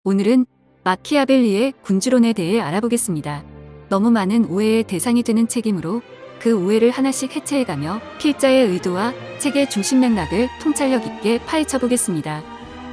오늘은 마키아벨리의 군주론에 대해 알아보겠습니다. 너무 많은 오해의 대상이 되는 책이므로 그 오해를 하나씩 해체해가며 필자의 의도와 책의 중심 맥락을 통찰력 있게 파헤쳐보겠습니다.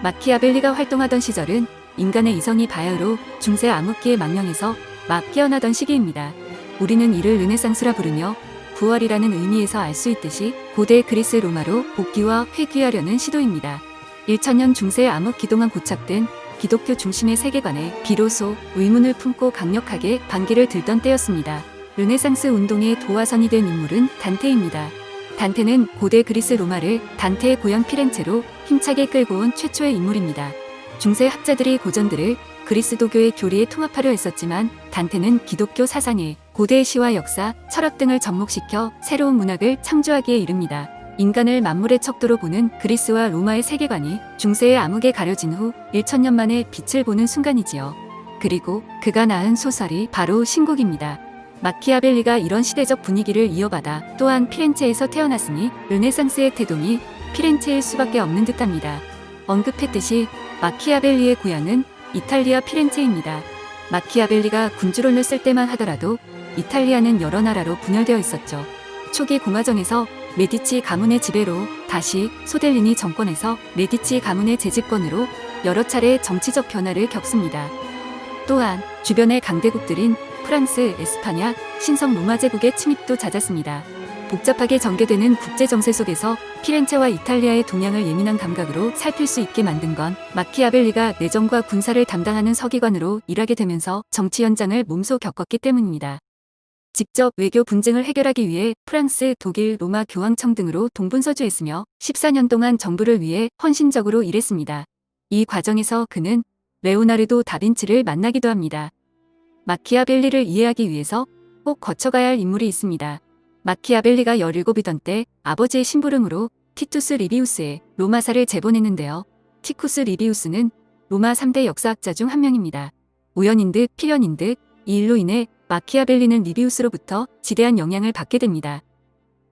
마키아벨리가 활동하던 시절은 인간의 이성이 바야흐로 중세 암흑기의 망령에서 막 깨어나던 시기입니다. 우리는 이를 르네상스라 부르며 부활이라는 의미에서 알 수 있듯이 고대 그리스 로마로 복귀와 회귀하려는 시도입니다. 1000년 중세 암흑 기동안 고착된 기독교 중심의 세계관에 비로소 의문을 품고 강력하게 반기를 들던 때였습니다. 르네상스 운동의 도화선이 된 인물은 단테입니다. 단테는 고대 그리스 로마를 단테의 고향 피렌체로 힘차게 끌고 온 최초의 인물입니다. 중세 학자들이 고전들을 그리스도교의 교리에 통합하려 했었지만 단테는 기독교 사상에 고대의 시와 역사, 철학 등을 접목시켜 새로운 문학을 창조하기에 이릅니다. 인간을 만물의 척도로 보는 그리스와 로마의 세계관이 중세의 암흑에 가려진 후 1000년 만에 빛을 보는 순간이지요. 그리고 그가 낳은 소설이 바로 신곡입니다. 마키아벨리가 이런 시대적 분위기를 이어받아 또한 피렌체에서 태어났으니 르네상스의 태동이 피렌체일 수밖에 없는 듯합니다. 언급했듯이 마키아벨리의 고향은 이탈리아 피렌체입니다. 마키아벨리가 군주론을 쓸 때만 하더라도 이탈리아는 여러 나라로 분열되어 있었죠. 초기 공화정에서 메디치 가문의 지배로 다시 소델리니 정권에서 메디치 가문의 재집권으로 여러 차례 정치적 변화를 겪습니다. 또한 주변의 강대국들인 프랑스, 에스파냐, 신성 로마 제국의 침입도 잦았습니다. 복잡하게 전개되는 국제 정세 속에서 피렌체와 이탈리아의 동향을 예민한 감각으로 살필 수 있게 만든 건 마키아벨리가 내정과 군사를 담당하는 서기관으로 일하게 되면서 정치 현장을 몸소 겪었기 때문입니다. 직접 외교 분쟁을 해결하기 위해 프랑스, 독일, 로마 교황청 등으로 동분서주했으며 14년 동안 정부를 위해 헌신적으로 일했습니다. 이 과정에서 그는 레오나르도 다빈치를 만나기도 합니다. 마키아벨리를 이해하기 위해서 꼭 거쳐가야 할 인물이 있습니다. 마키아벨리가 17이던 때 아버지의 심부름으로 티투스 리비우스의 로마사를 제본했는데요. 티쿠스 리비우스는 로마 3대 역사학자 중 한 명입니다. 우연인 듯 필연인 듯 이 일로 인해 마키아벨리는 리비우스로부터 지대한 영향을 받게 됩니다.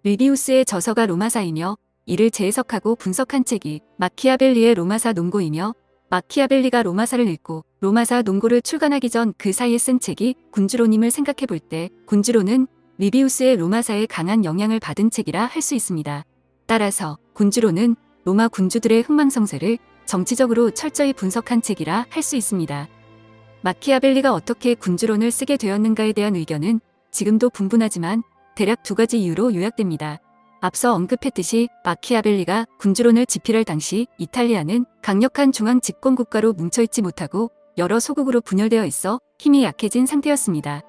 리비우스의 저서가 로마사이며 이를 재해석하고 분석한 책이 마키아벨리의 로마사 논고이며 마키아벨리가 로마사를 읽고 로마사 논고를 출간하기 전 그 사이에 쓴 책이 군주론임을 생각해 볼 때 군주론은 리비우스의 로마사에 강한 영향을 받은 책이라 할 수 있습니다. 따라서 군주론은 로마 군주들의 흥망성쇠를 정치적으로 철저히 분석한 책이라 할 수 있습니다. 마키아벨리가 어떻게 군주론을 쓰게 되었는가에 대한 의견은 지금도 분분하지만 대략 두 가지 이유로 요약됩니다. 앞서 언급했듯이 마키아벨리가 군주론을 집필할 당시 이탈리아는 강력한 중앙 집권 국가로 뭉쳐있지 못하고 여러 소국으로 분열되어 있어 힘이 약해진 상태였습니다.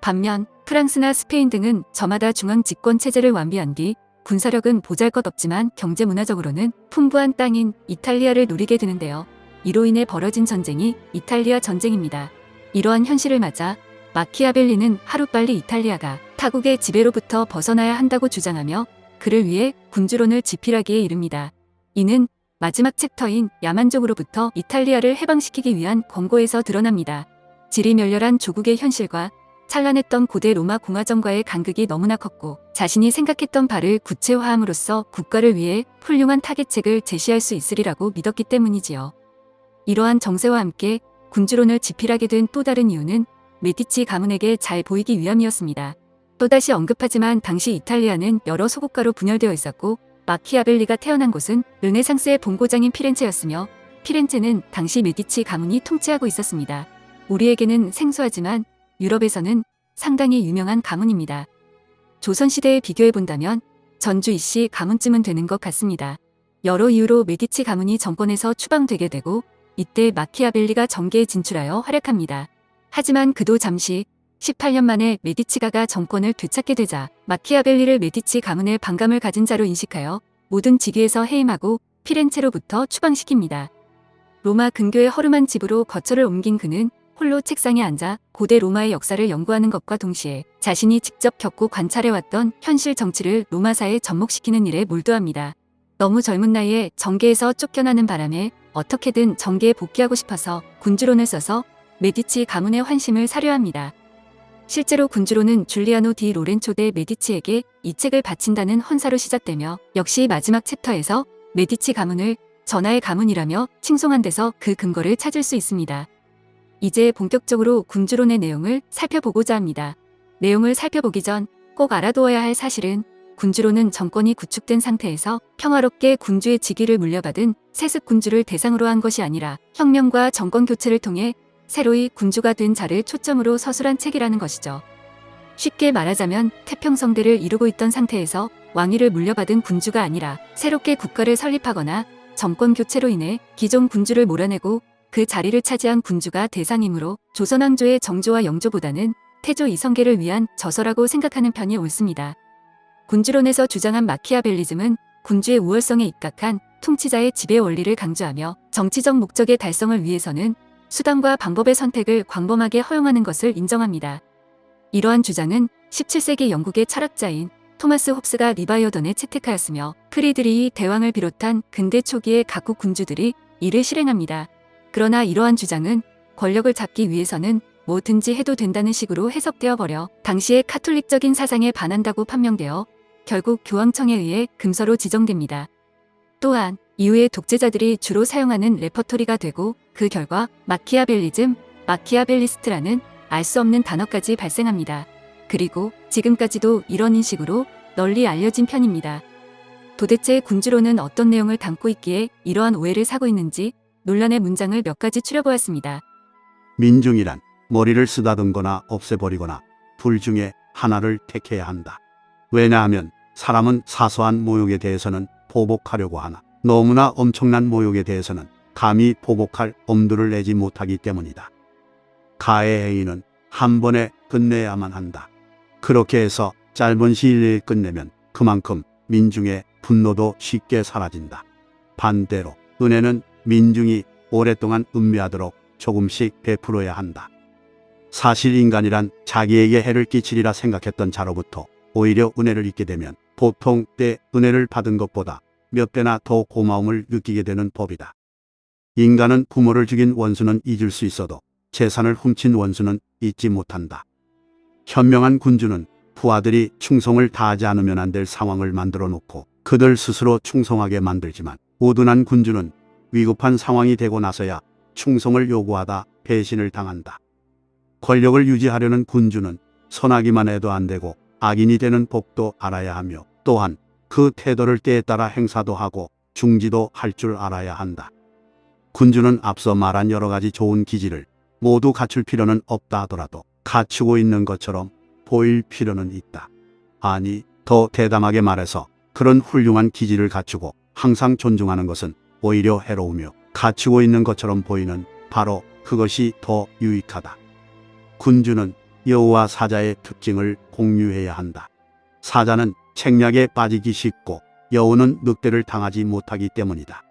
반면 프랑스나 스페인 등은 저마다 중앙 집권 체제를 완비한 뒤 군사력은 보잘것없지만 경제 문화적으로는 풍부한 땅인 이탈리아를 누리게 되는데요. 이로 인해 벌어진 전쟁이 이탈리아 전쟁입니다. 이러한 현실을 맞아 마키아벨리는 하루빨리 이탈리아가 타국의 지배로부터 벗어나야 한다고 주장하며 그를 위해 군주론을 집필하기에 이릅니다. 이는 마지막 챕터인 야만족으로부터 이탈리아를 해방시키기 위한 권고에서 드러납니다. 질이 멸렬한 조국의 현실과 찬란했던 고대 로마 공화정과의 간극이 너무나 컸고 자신이 생각했던 바를 구체화함으로써 국가를 위해 훌륭한 타개책을 제시할 수 있으리라고 믿었기 때문이지요. 이러한 정세와 함께 군주론을 집필하게 된 또 다른 이유는 메디치 가문에게 잘 보이기 위함이었습니다. 또다시 언급하지만 당시 이탈리아는 여러 소국가로 분열되어 있었고 마키아벨리가 태어난 곳은 르네상스의 본고장인 피렌체였으며 피렌체는 당시 메디치 가문이 통치하고 있었습니다. 우리에게는 생소하지만 유럽에서는 상당히 유명한 가문입니다. 조선시대에 비교해본다면 전주 이씨 가문쯤은 되는 것 같습니다. 여러 이유로 메디치 가문이 정권에서 추방되게 되고 이때 마키아벨리가 정계에 진출하여 활약합니다. 하지만 그도 잠시 18년 만에 메디치가가 정권을 되찾게 되자 마키아벨리를 메디치 가문의 반감을 가진 자로 인식하여 모든 직위에서 해임하고 피렌체로부터 추방시킵니다. 로마 근교의 허름한 집으로 거처를 옮긴 그는 홀로 책상에 앉아 고대 로마의 역사를 연구하는 것과 동시에 자신이 직접 겪고 관찰해왔던 현실 정치를 로마사에 접목시키는 일에 몰두합니다. 너무 젊은 나이에 정계에서 쫓겨나는 바람에 어떻게든 정계에 복귀하고 싶어서 군주론을 써서 메디치 가문의 환심을 사려 합니다. 실제로 군주론은 줄리아노 디 로렌초 데 메디치에게 이 책을 바친다는 헌사로 시작되며 역시 마지막 챕터에서 메디치 가문을 전하의 가문이라며 칭송한 데서 그 근거를 찾을 수 있습니다. 이제 본격적으로 군주론의 내용을 살펴보고자 합니다. 내용을 살펴보기 전 꼭 알아두어야 할 사실은 군주론은 정권이 구축된 상태에서 평화롭게 군주의 직위를 물려받은 세습 군주를 대상으로 한 것이 아니라 혁명과 정권 교체를 통해 새로이 군주가 된 자를 초점으로 서술한 책이라는 것이죠. 쉽게 말하자면 태평성대를 이루고 있던 상태에서 왕위를 물려받은 군주가 아니라 새롭게 국가를 설립하거나 정권 교체로 인해 기존 군주를 몰아내고 그 자리를 차지한 군주가 대상이므로 조선왕조의 정조와 영조보다는 태조 이성계를 위한 저서라고 생각하는 편이 옳습니다. 군주론에서 주장한 마키아벨리즘은 군주의 우월성에 입각한 통치자의 지배 원리를 강조하며 정치적 목적의 달성을 위해서는 수단과 방법의 선택을 광범하게 허용하는 것을 인정합니다. 이러한 주장은 17세기 영국의 철학자인 토마스 홉스가 리바이어던에 채택하였으며 프리드리히 대왕을 비롯한 근대 초기의 각국 군주들이 이를 실행합니다. 그러나 이러한 주장은 권력을 잡기 위해서는 뭐든지 해도 된다는 식으로 해석되어 버려 당시의 카톨릭적인 사상에 반한다고 판명되어 결국 교황청에 의해 금서로 지정됩니다. 또한 이후의 독재자들이 주로 사용하는 레퍼토리가 되고 그 결과 마키아벨리즘, 마키아벨리스트라는 알 수 없는 단어까지 발생합니다. 그리고 지금까지도 이런 인식으로 널리 알려진 편입니다. 도대체 군주론은 어떤 내용을 담고 있기에 이러한 오해를 사고 있는지 논란의 문장을 몇 가지 추려보았습니다. 민중이란 머리를 쓰다듬거나 없애버리거나 둘 중에 하나를 택해야 한다. 왜냐하면 사람은 사소한 모욕에 대해서는 보복하려고 하나 너무나 엄청난 모욕에 대해서는 감히 보복할 엄두를 내지 못하기 때문이다. 가해 행위는 한 번에 끝내야만 한다. 그렇게 해서 짧은 시일 내에 끝내면 그만큼 민중의 분노도 쉽게 사라진다. 반대로 은혜는 민중이 오랫동안 음미하도록 조금씩 베풀어야 한다. 사실 인간이란 자기에게 해를 끼치리라 생각했던 자로부터 오히려 은혜를 잊게 되면 보통 때 은혜를 받은 것보다 몇 배나 더 고마움을 느끼게 되는 법이다. 인간은 부모를 죽인 원수는 잊을 수 있어도 재산을 훔친 원수는 잊지 못한다. 현명한 군주는 부하들이 충성을 다하지 않으면 안 될 상황을 만들어 놓고 그들 스스로 충성하게 만들지만 우둔한 군주는 위급한 상황이 되고 나서야 충성을 요구하다 배신을 당한다. 권력을 유지하려는 군주는 선하기만 해도 안 되고 악인이 되는 법도 알아야 하며 또한 그 태도를 때에 따라 행사도 하고 중지도 할 줄 알아야 한다. 군주는 앞서 말한 여러 가지 좋은 기질을 모두 갖출 필요는 없다 하더라도 갖추고 있는 것처럼 보일 필요는 있다. 아니, 더 대담하게 말해서 그런 훌륭한 기질을 갖추고 항상 존중하는 것은 오히려 해로우며 갖추고 있는 것처럼 보이는 바로 그것이 더 유익하다. 군주는 여우와 사자의 특징을 공유해야 한다. 사자는 책략에 빠지기 쉽고 여우는 늑대를 당하지 못하기 때문이다.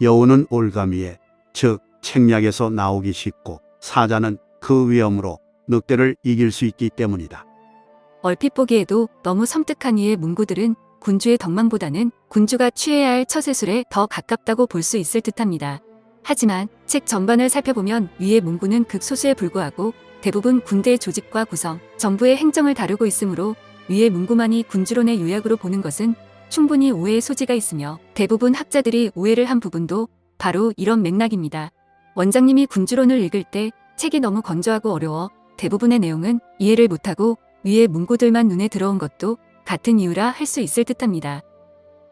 여우는 올가미에, 즉 책략에서 나오기 쉽고 사자는 그 위험으로 늑대를 이길 수 있기 때문이다. 얼핏 보기에도 너무 섬뜩한 이의 문구들은 군주의 덕망보다는 군주가 취해야 할 처세술에 더 가깝다고 볼 수 있을 듯합니다. 하지만 책 전반을 살펴보면 위의 문구는 극소수에 불과하고 대부분 군대의 조직과 구성, 정부의 행정을 다루고 있으므로 위의 문구만이 군주론의 요약으로 보는 것은 충분히 오해의 소지가 있으며 대부분 학자들이 오해를 한 부분도 바로 이런 맥락입니다. 원장님이 군주론을 읽을 때 책이 너무 건조하고 어려워 대부분의 내용은 이해를 못하고 위의 문구들만 눈에 들어온 것도 같은 이유라 할 수 있을 듯합니다.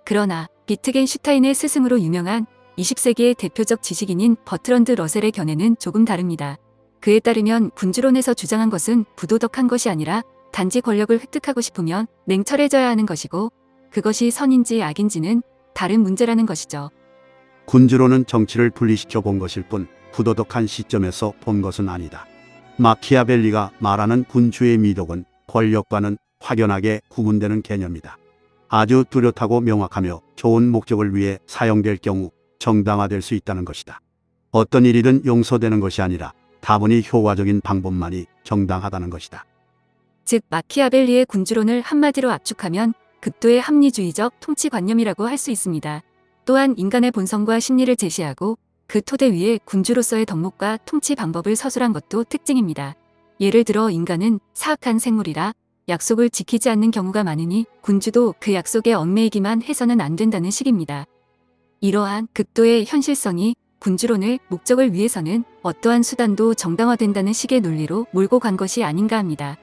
그러나 비트겐슈타인의 스승으로 유명한 20세기의 대표적 지식인인 버트런드 러셀의 견해는 조금 다릅니다. 그에 따르면 군주론에서 주장한 것은 부도덕한 것이 아니라 단지 권력을 획득하고 싶으면 냉철해져야 하는 것이고 그것이 선인지 악인지는 다른 문제라는 것이죠. 군주론은 정치를 분리시켜 본 것일 뿐 부도덕한 시점에서 본 것은 아니다. 마키아벨리가 말하는 군주의 미덕은 권력과는 확연하게 구분되는 개념이다. 아주 뚜렷하고 명확하며 좋은 목적을 위해 사용될 경우 정당화될 수 있다는 것이다. 어떤 일이든 용서되는 것이 아니라 다분히 효과적인 방법만이 정당하다는 것이다. 즉 마키아벨리의 군주론을 한마디로 압축하면 극도의 합리주의적 통치관념이라고 할 수 있습니다. 또한 인간의 본성과 심리를 제시하고 그 토대 위에 군주로서의 덕목과 통치 방법을 서술한 것도 특징입니다. 예를 들어 인간은 사악한 생물이라 약속을 지키지 않는 경우가 많으니 군주도 그 약속에 얽매이기만 해서는 안 된다는 식입니다. 이러한 극도의 현실성이 군주론을 목적을 위해서는 어떠한 수단도 정당화된다는 식의 논리로 몰고 간 것이 아닌가 합니다.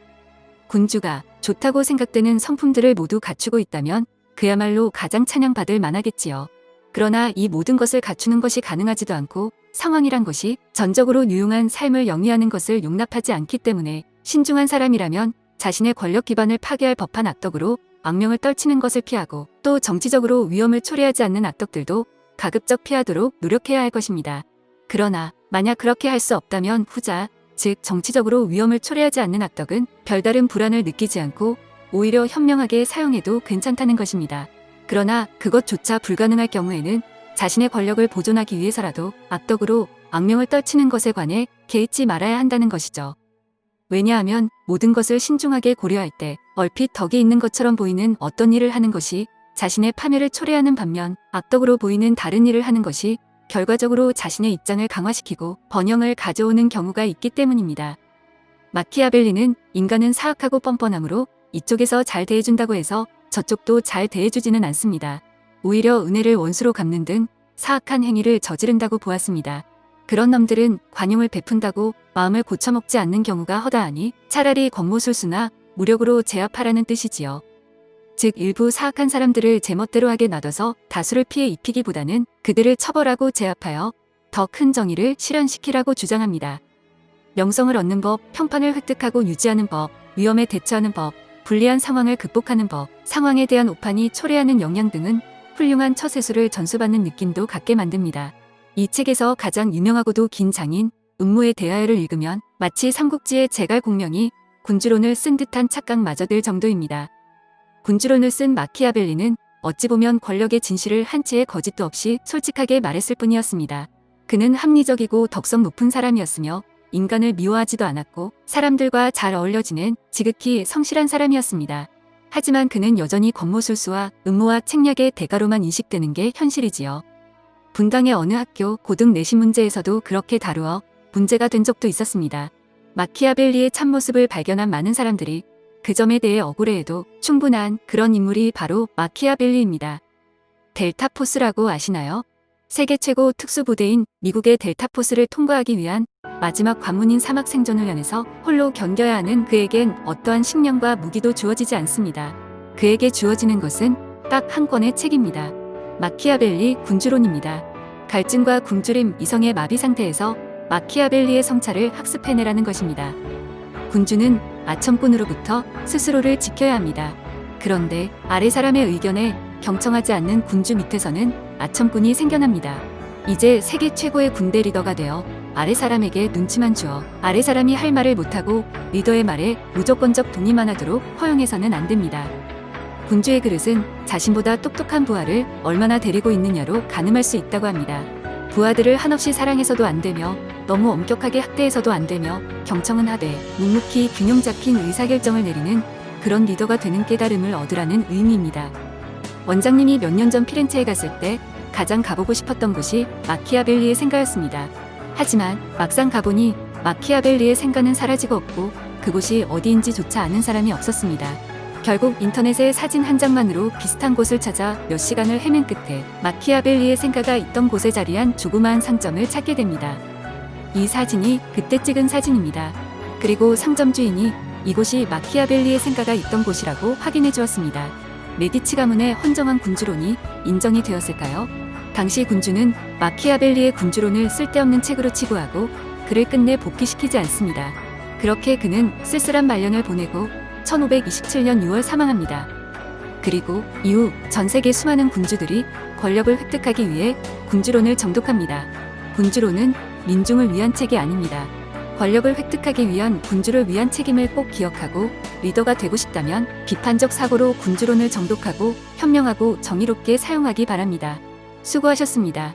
군주가 좋다고 생각되는 성품들을 모두 갖추고 있다면 그야말로 가장 찬양받을 만하겠지요. 그러나 이 모든 것을 갖추는 것이 가능하지도 않고 상황이란 것이 전적으로 유용한 삶을 영위하는 것을 용납하지 않기 때문에 신중한 사람이라면 자신의 권력 기반을 파괴할 법한 악덕으로 악명을 떨치는 것을 피하고 또 정치적으로 위험을 초래하지 않는 악덕들도 가급적 피하도록 노력해야 할 것입니다. 그러나 만약 그렇게 할 수 없다면 후자, 즉 정치적으로 위험을 초래하지 않는 악덕은 별다른 불안을 느끼지 않고 오히려 현명하게 사용해도 괜찮다는 것입니다. 그러나 그것조차 불가능할 경우에는 자신의 권력을 보존하기 위해서라도 악덕으로 악명을 떨치는 것에 관해 개의치 말아야 한다는 것이죠. 왜냐하면 모든 것을 신중하게 고려할 때 얼핏 덕이 있는 것처럼 보이는 어떤 일을 하는 것이 자신의 파멸을 초래하는 반면 악덕으로 보이는 다른 일을 하는 것이 결과적으로 자신의 입장을 강화시키고 번영을 가져오는 경우가 있기 때문입니다. 마키아벨리는 인간은 사악하고 뻔뻔하므로 이쪽에서 잘 대해준다고 해서 저쪽도 잘 대해주지는 않습니다. 오히려 은혜를 원수로 갚는 등 사악한 행위를 저지른다고 보았습니다. 그런 놈들은 관용을 베푼다고 마음을 고쳐먹지 않는 경우가 허다하니 차라리 권모술수나 무력으로 제압하라는 뜻이지요. 즉 일부 사악한 사람들을 제멋대로 하게 놔둬서 다수를 피해 입히기보다는 그들을 처벌하고 제압하여 더 큰 정의를 실현시키라고 주장합니다. 명성을 얻는 법, 평판을 획득하고 유지하는 법, 위험에 대처하는 법, 불리한 상황을 극복하는 법, 상황에 대한 오판이 초래하는 역량 등은 훌륭한 처세술을 전수받는 느낌도 갖게 만듭니다. 이 책에서 가장 유명하고도 긴 장인 음모의 대하여를 읽으면 마치 삼국지의 제갈공명이 군주론을 쓴 듯한 착각마저 들 정도입니다. 군주론을 쓴 마키아벨리는 어찌 보면 권력의 진실을 한치의 거짓도 없이 솔직하게 말했을 뿐이었습니다. 그는 합리적이고 덕성 높은 사람이었으며 인간을 미워하지도 않았고 사람들과 잘 어울려 지낸 지극히 성실한 사람이었습니다. 하지만 그는 여전히 권모술수와 음모와 책략의 대가로만 인식되는 게 현실이지요. 분당의 어느 학교 고등 내신 문제에서도 그렇게 다루어 문제가 된 적도 있었습니다. 마키아벨리의 참모습을 발견한 많은 사람들이 그 점에 대해 억울해해도 충분한 그런 인물이 바로 마키아벨리입니다. 델타포스라고 아시나요? 세계 최고 특수부대인 미국의 델타포스를 통과하기 위한 마지막 관문인 사막 생존훈련에서 홀로 견뎌야 하는 그에겐 어떠한 식량과 무기도 주어지지 않습니다. 그에게 주어지는 것은 딱 한 권의 책입니다. 마키아벨리 군주론입니다. 갈증과 굶주림, 이성의 마비 상태에서 마키아벨리의 성찰을 학습해내라는 것입니다. 군주는 아첨꾼으로부터 스스로를 지켜야 합니다. 그런데 아래 사람의 의견에 경청하지 않는 군주 밑에서는 아첨꾼이 생겨납니다. 이제 세계 최고의 군대 리더가 되어 아래 사람에게 눈치만 주어 아래 사람이 할 말을 못하고 리더의 말에 무조건적 동의만 하도록 허용해서는 안 됩니다. 군주의 그릇은 자신보다 똑똑한 부하를 얼마나 데리고 있느냐로 가늠할 수 있다고 합니다. 부하들을 한없이 사랑해서도 안 되며 너무 엄격하게 학대해서도 안 되며 경청은 하되 묵묵히 균형 잡힌 의사결정을 내리는 그런 리더가 되는 깨달음을 얻으라는 의미입니다. 원장님이 몇 년 전 피렌체에 갔을 때 가장 가보고 싶었던 곳이 마키아벨리의 생가였습니다. 하지만 막상 가보니 마키아벨리의 생가는 사라지고 없고 그곳이 어디인지조차 아는 사람이 없었습니다. 결국 인터넷에 사진 한 장만으로 비슷한 곳을 찾아 몇 시간을 헤맨 끝에 마키아벨리의 생가가 있던 곳에 자리한 조그마한 상점을 찾게 됩니다. 이 사진이 그때 찍은 사진입니다. 그리고 상점 주인이 이곳이 마키아벨리의 생가가 있던 곳이라고 확인해 주었습니다. 메디치 가문의 헌정한 군주론이 인정이 되었을까요? 당시 군주는 마키아벨리의 군주론을 쓸데없는 책으로 치부하고 그를 끝내 복귀시키지 않습니다. 그렇게 그는 쓸쓸한 말년을 보내고 1527년 6월 사망합니다. 그리고 이후 전 세계 수많은 군주들이 권력을 획득하기 위해 군주론을 정독합니다. 군주론은 민중을 위한 책이 아닙니다. 권력을 획득하기 위한 군주를 위한 책임을 꼭 기억하고 리더가 되고 싶다면 비판적 사고로 군주론을 정독하고 현명하고 정의롭게 사용하기 바랍니다. 수고하셨습니다.